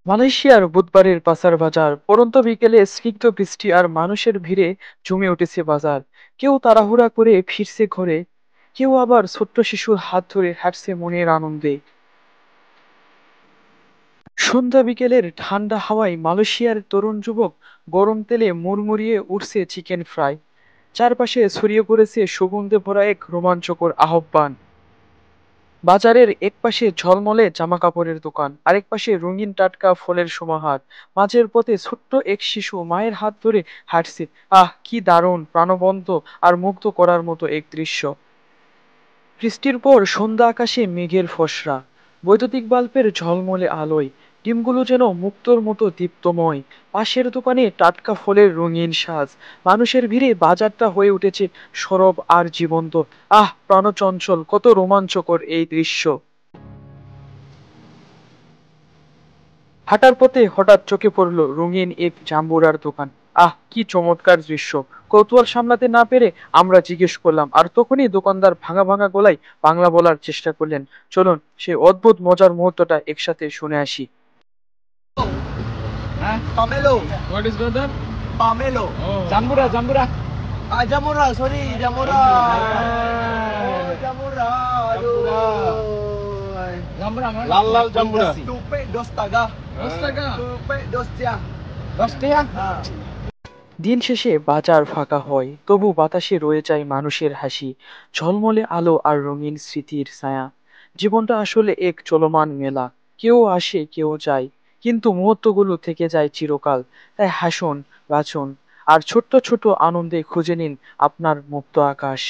মালয়েশিয়ার বুধবারের পাসার বাজার পড়ন্ত বিকেলে স্নিগ্ধ বৃষ্টি আর মানুষের ভিড়ে জমে উঠেছে বাজার। কেউ তাড়াহুড়া করে ফিরছে ঘরে, কেউ আবার ছোট্ট শিশুর হাত ধরে হাঁটছে মনের আনন্দে। সন্ধ্যা বিকেলের ঠান্ডা হাওয়ায় মালয়েশিয়ার তরুণ যুবক গরম তেলে মুড়মুড়িয়ে উঠছে চিকেন ফ্রাই। চারপাশে ছড়িয়ে পড়েছে সুগন্ধে ভরা এক রোমাঞ্চকর আহ্বান। বাজারের একপাশে ঝলমলে জামাকাপড়ের দোকান, আরেক পাশে রঙিন টাটকা ফলের সমাহার। মাঝের পথে ছোট্ট এক শিশু মায়ের হাত ধরে হাঁটছে। আহ, কি দারুণ, প্রাণবন্ত আর মুগ্ধ করার মতো এক দৃশ্য। বৃষ্টির পর সন্ধ্যা আকাশে মেঘের ফসরা, বৈদ্যুতিক বাল্বের ঝলমলে আলোয় ডিমগুলো যেন মুক্তোর মতো দীপ্তময়। পাশের দোকানে টাটকা ফলের রঙিন সাজ, মানুষের ভিড়ে বাজারটা হয়ে উঠেছে সরব আর জীবন্ত। আহ, প্রাণচঞ্চল, কত রোমাঞ্চকর এই দৃশ্য। হাঁটার পথে হঠাৎ চোখে পড়ল রঙিন এক জাম্বুরার দোকান। আহ, কি চমৎকার দৃশ্য! কৌতূহল সামলাতে না পেরে আমরা জিজ্ঞেস করলাম, আর তখনই দোকানদার ভাঙা ভাঙা গলায় বাংলা বলার চেষ্টা করলেন। চলুন সেই অদ্ভুত মজার মুহূর্তটা একসাথে শুনে আসি। Huh? Pamelo. What is brother? Pamelo. Oh. Jambura, Jambura. Ah, Jamura, sorry, Jamura. Oh, Jamura. Aduh. Jambura, man. Lal lal Jambura. Tupe dos taga. Astaga. Tupe dos tiang. Dos tiang? Ah. দিন শেষে বাজার ফাঁকা হয়, তবু বাতাসে রয়ে যায় মানুষের হাসি, ঝলমলে আলো আর রঙিন স্মৃতির ছায়া। জীবনটা আসলে এক চলমান মেলা, কেউ আসে কেউ যায়, কিন্তু মুহূর্তগুলো থেকে যায় চিরকাল। তাই হাসুন, বাঁচুন, আর ছোট্ট ছোট আনন্দে খুঁজে নিন আপনার মুক্ত আকাশ।